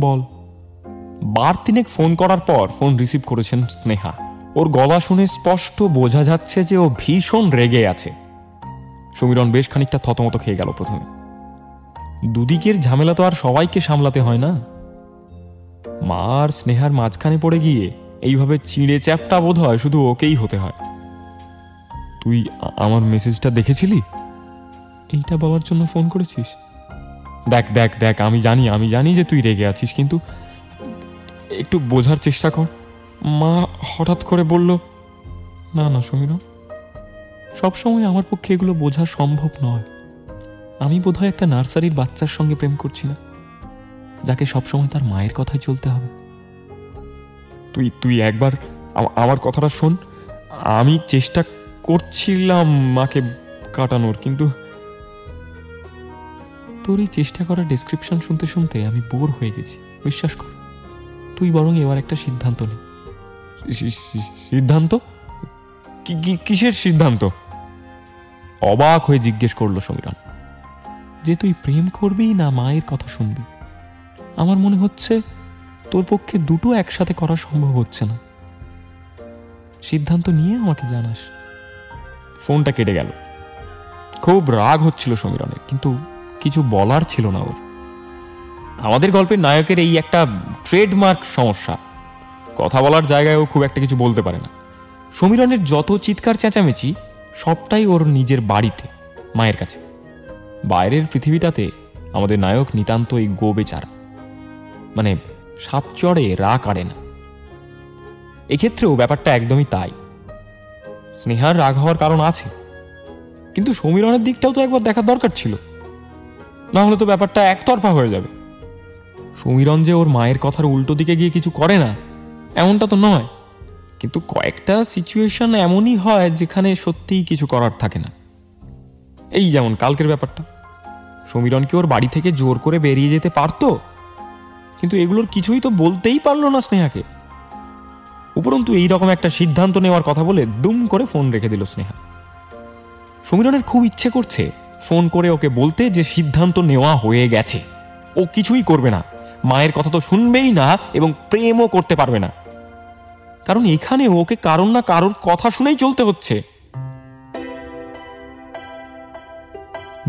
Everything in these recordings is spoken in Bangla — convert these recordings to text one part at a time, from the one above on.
বল। বার তিনেক ফোন করার পর ফোন রিসিভ করেছেন স্নেহা। ওর গলা শুনে স্পষ্ট বোঝা যাচ্ছে যে ও ভীষণ রেগে আছে। সমীরণ বেশ খানিকটা থতমত খেয়ে গেল প্রথমে। দুদিকের ঝামেলা তো আর সবাইকে সামলাতে হয় না। মা আর স্নেহার মাঝখানে পড়ে গিয়ে এইভাবে চিঁড়ে চ্যাপটা বোধ হয় শুধু ওকেই হতে হয়। তুই আমার মেসেজটা দেখেছিলি? এইটা বলার জন্য ফোন করেছিস? দেখ দেখ দেখ, আমি জানি যে তুই রেগে আছিস, কিন্তু একটু বোঝার চেষ্টা কর। মা হঠাৎ করে বলল। না না সমীরণ, সবসময় আমার পক্ষে এগুলো বোঝা সম্ভব নয়। আমি বোধহয় একটা নার্সারির বাচ্চার সঙ্গে প্রেম করছি না, যাকে সবসময় তার মায়ের কথাই চলতে হবে। তুই একবার আমার কথাটা শোন। আমি চেষ্টা করছিলাম মাকে কাটানোর, কিন্তু তোর এই চেষ্টা করার ডেসক্রিপশন শুনতে শুনতে আমি বোর হয়ে গেছি। বিশ্বাস কর, তুই বরং এবার একটা সিদ্ধান্ত নে। সিদ্ধান্ত? কিসের সিদ্ধান্ত? অবাক হয়ে জিজ্ঞেস করলো সমীরণ। যে তুই প্রেম করবি না মায়ের কথা শুনবি। আমার মনে হচ্ছে তোর পক্ষে দুটো একসাথে করা সম্ভব হচ্ছে না। সিদ্ধান্ত নিয়ে আমাকে জানাস। ফোনটা কেটে গেল। খুব রাগ হচ্ছিল সমীরণের, কিন্তু কিছু বলার ছিল না ওর। আমাদের গল্পের নায়কের এই একটা ট্রেডমার্ক সমস্যা, কথা বলার জায়গায় ও খুব একটা কিছু বলতে পারে না। সমীরণের যত চিৎকার চেঁচামেচি সবটাই ওর নিজের বাড়িতে, মায়ের কাছে। বাইরের পৃথিবীটাতে আমাদের নায়ক নিতান্তই গো বেচারা, মানে সাত চড়ে রা কাড়ে না। এক্ষেত্রেও ব্যাপারটা একদমই তাই। স্নেহার রাগ হওয়ার কারণ আছে, কিন্তু সমীরণের দিকটাও তো একবার দেখার দরকার ছিল, না হলে তো ব্যাপারটা একতরফা হয়ে যাবে। সমীরণ যে ওর মায়ের কথার উল্টো দিকে গিয়ে কিছু করে না এমনটা তো নয়, কিন্তু কয়েকটা সিচুয়েশন এমনই হয় যেখানে সত্যিই কিছু করার থাকে না। এই যেমন কালকের ব্যাপারটা, সমীরণ কি ওর বাড়ি থেকে জোর করে বেরিয়ে যেতে পারতো, কিন্তু এগুলোর কিছুই তো বলতেই পারলো না স্নেহাকে। উপরন্তু এইরকম একটা সিদ্ধান্ত নেওয়ার কথা বলে দুম করে ফোন রেখে দিল স্নেহা। সমীরণের খুব ইচ্ছে করছে ফোন করে ওকে বলতে যে সিদ্ধান্ত নেওয়া হয়ে গেছে, ও কিছুই করবে না, মায়ের কথা তো শুনবেই না এবং প্রেমও করতে পারবে না। কারণ এখানে ওকে কারণ না কারোর কথা শুনেই চলতে হচ্ছে।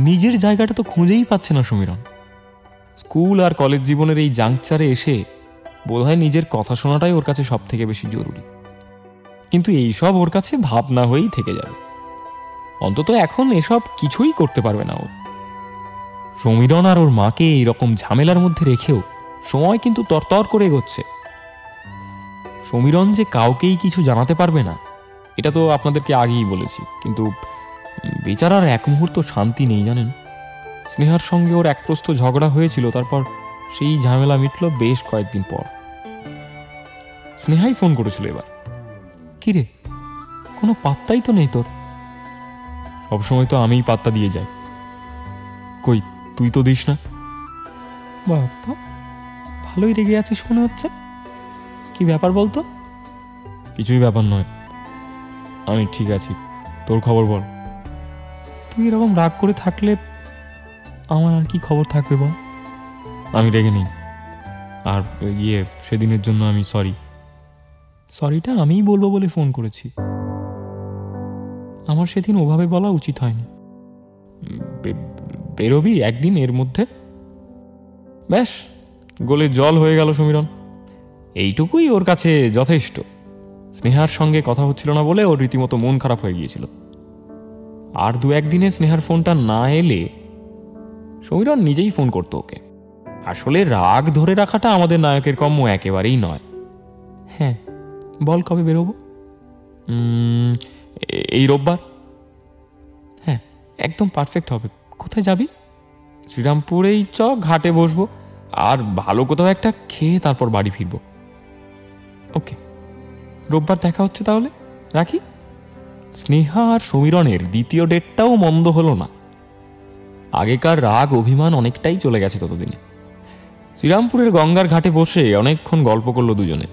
নিজের জায়গাটা তো খুঁজেই পাচ্ছে না সমীরণ। স্কুল আর কলেজ জীবনের এই জাংচারে এসে বোধহয় নিজের কথা শোনাটাই ওর কাছে সব থেকে বেশি জরুরি, কিন্তু এইসব ওর কাছে ভাবনা হয়েই থেকে যাবে। অন্তত এখন এসব কিছুই করতে পারবে না ও। সমীরণ আর ওর মাকে এইরকম ঝামেলার মধ্যে রেখেও সময় কিন্তু তরতর করে এগোচ্ছে। সমীরণ যে কাউকেই কিছু জানাতে পারবে না এটা তো আপনাদেরকে আগেই বলেছি, কিন্তু বেচারার এক মুহূর্ত শান্তি নেই জানেন। স্নেহার সঙ্গে ওর এক প্রস্থ ঝগড়া হয়েছিল, তারপর সেই ঝামেলা মিটল বেশ কয়েকদিন পর। স্নেহাই ফোন করেছিল এবার। কিরে, কোনো পাত্তাই তো নেই তোর? সবসময় তো আমিই পাত্তা দিয়ে যাই। কই, তুই তো দিস না। বাবা, ভালোই রেগে আছিস মনে হচ্ছে। কি ব্যাপার বলতো? কিছুই ব্যাপার নয়, আমি ঠিক আছি। তোর খবর বল। তুই এরকম রাগ করে থাকলে আমার আর কি খবর থাকবে বল? আমি রেগে নেই, আর গিয়ে সেদিনের জন্য আমি সরি। সরিটা আমিই বলবো বলে ফোন করেছি। আমার সেদিন ওভাবে বলা উচিত হয়নি। বেরোবি একদিন এর মধ্যে? ব্যাস, গোলে জল হয়ে গেল সমীরণ। এইটুকুই ওর কাছে যথেষ্ট। স্নেহার সঙ্গে কথা হচ্ছিল না বলে ওর রীতিমতো মন খারাপ হয়ে গিয়েছিল। আর দু একদিনে স্নেহার ফোনটা না এলে সমীরণ নিজেই ফোন করতো ওকে। আসলে রাগ ধরে রাখাটা আমাদের নায়কের কর্ম একেবারেই নয়। হ্যাঁ বল, কবে বেরোবো? এই রোববার। হ্যাঁ, একদম পারফেক্ট হবে। কোথায় যাবি? শ্রীরামপুরেই চ, ঘাটে বসবো, আর ভালো কোথাও একটা খেয়ে তারপর বাড়ি ফিরবো। ওকে, রোববার দেখা হচ্ছে তাহলে, রাখি। স্নেহা আর সমীরণের দ্বিতীয় ডেটটাও মন্দ হলো না। আগেকার রাগ অভিমান অনেকটাই চলে গেছে ততদিনে। শ্রীরামপুরের গঙ্গার ঘাটে বসে অনেকক্ষণ গল্প করলো দুজনে।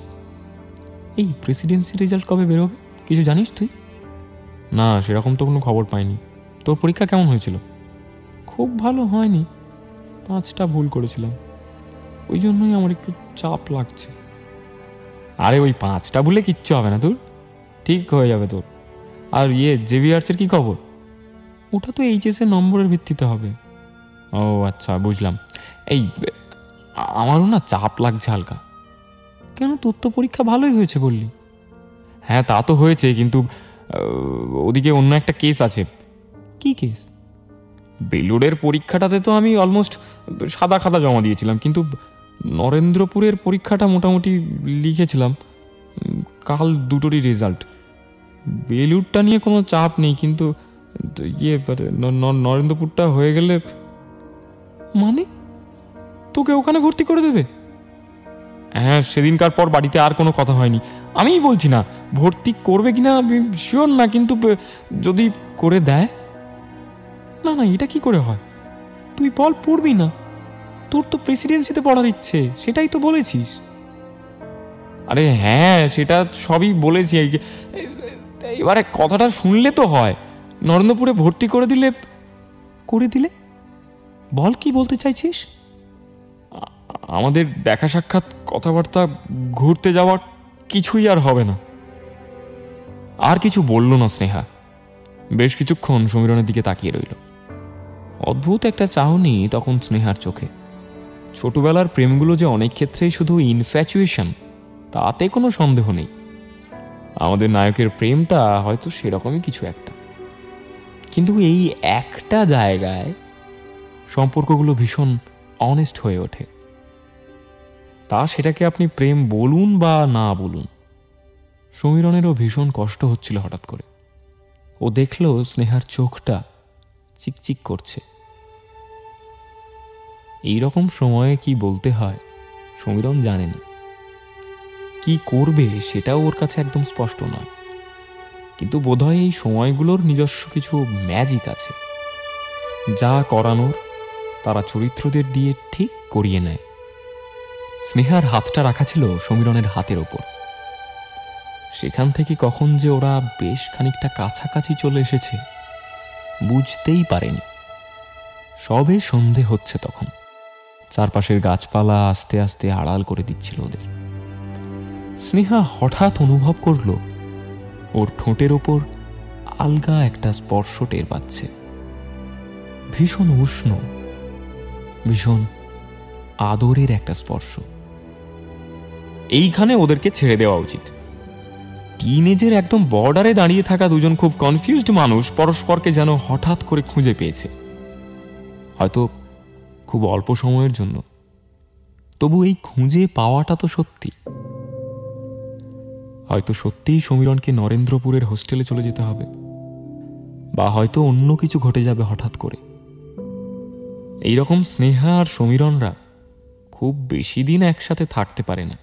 এই প্রেসিডেন্সি রেজাল্ট কবে বেরোবে কিছু জানিস তুই? না, সেরকম তো কোনো খবর পাইনি। তোর পরীক্ষা কেমন হয়েছিল? খুব ভালো হয়নি, 5টা ভুল করেছিলাম, ওই জন্যই আমার একটু চাপ লাগছে। আরে ওই 5টা ভুলে কিচ্ছু হবে না, তোর ঠিক হয়ে যাবে তোর। আর জেভিয়ার্সের কি খবর? ওটা তো এইচএসের নম্বরের ভিত্তিতে হবে। ও আচ্ছা, বুঝলাম। এই আমারও না চাপ লাগছে হালকা। কেন, তোর তো পরীক্ষা ভালোই হয়েছে বললি। হ্যাঁ তা তো হয়েছে, কিন্তু ওদিকে অন্য একটা কেস আছে। কি কেস? বেলুড়ের পরীক্ষাটাতে তো আমি অলমোস্ট সাদা খাতা জমা দিয়েছিলাম, কিন্তু নরেন্দ্রপুরের পরীক্ষাটা মোটামুটি লিখেছিলাম। কাল দুটোরই রেজাল্ট। বেলুড়টা নিয়ে কোনো চাপ নেই, কিন্তু নরেন্দ্রপুরটা হয়ে গেলে। মানে তোকে ওখানে ভর্তি করে দেবে? হ্যাঁ, সেদিনকার পর বাড়িতে আর কোনো কথা হয়নি। আমিই বলছি না ভর্তি করবে কিনা আমি শিওর না, কিন্তু যদি করে দেয়। না না, এটা কি করে হয়? তুই বল পড়বি না? তোর তো প্রেসিডেন্সিতে পড়ার ইচ্ছে, সেটাই তো বলেছিস। আরে হ্যাঁ, সেটা সবই বলেছি। এবারে কথাটা শুনলে তো হয়। নরেন্দ্রপুরে ভর্তি করে দিলে। করে দিলে বল, কি বলতে চাইছিস? আমাদের দেখা সাক্ষাৎ, কথাবার্তা, ঘুরতে যাওয়া কিছুই আর হবে না। আর কিছু বলল না স্নেহা। বেশ কিছুক্ষণ সমীরণের দিকে তাকিয়ে রইল। অদ্ভুত একটা চাহনি তখন স্নেহার চোখে। ছোটবেলার প্রেমগুলো যে অনেক ক্ষেত্রেই শুধু ইনফ্যাচুয়েশন, তাতে কোনো সন্দেহ নেই। আমাদের নায়কের প্রেমটা হয়তো সেরকমই কিছু একটা, কিন্তু এই একটা জায়গায় সম্পর্কগুলো ভীষণ অনেস্ট হয়ে ওঠে। তা সেটাকে আপনি প্রেম বলুন বা না বলুন। সমীরণেরও ভীষণ কষ্ট হচ্ছিল হঠাৎ করে। ও দেখল স্নেহার চোখটা চিকচিক করছে। এইরকম সময়ে কি বলতে হয় সমীরণ জানে না, কি করবে সেটাও ওর কাছে একদম স্পষ্ট নয়। কিন্তু বোধহয় এই সময়গুলোর নিজস্ব কিছু ম্যাজিক আছে, যা করানোর তারা চরিত্রদের দিয়ে ঠিক করিয়ে নেয়। স্নেহার হাতটা রাখা ছিল সমীরণের হাতের ওপর। সেখান থেকে কখন যে ওরা বেশ খানিকটা কাছাকাছি চলে এসেছে বুঝতেই পারেনি। সবে সন্ধে হচ্ছে তখন। চারপাশের গাছপালা আস্তে আস্তে আড়াল করে দিচ্ছিল ওদের। স্নেহা হঠাৎ অনুভব করল ওর ঠোঁটের ওপর আলগা একটা স্পর্শ টের পাচ্ছে। ভীষণ উষ্ণ, ভীষণ আদরের একটা স্পর্শ। এইখানে ওদেরকে ছেড়ে দেওয়া উচিত। টিনেজের একদম বর্ডারে দাঁড়িয়ে থাকা দুজন খুব কনফিউজড মানুষ পরস্পরকে যেন হঠাৎ করে খুঁজে পেয়েছে, হয়তো খুব অল্প সময়ের জন্য। তবু এই খুঁজে পাওয়াটা তো সত্যি। হয়তো সত্যিই সমীরণকে নরেন্দ্রপুরের হোস্টেলে চলে যেতে হবে, বা হয়তো অন্য কিছু ঘটে যাবে হঠাৎ করে। এইরকম স্নেহা আর সমীরণরা খুব বেশি দিন একসাথে থাকতে পারে না,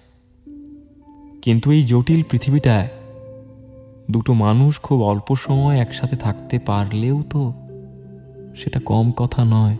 কিন্তু এই জটিল পৃথিবীটায় দুটো মানুষ খুব অল্প সময় একসাথে থাকতে পারলেও তো সেটা কম কথা নয়।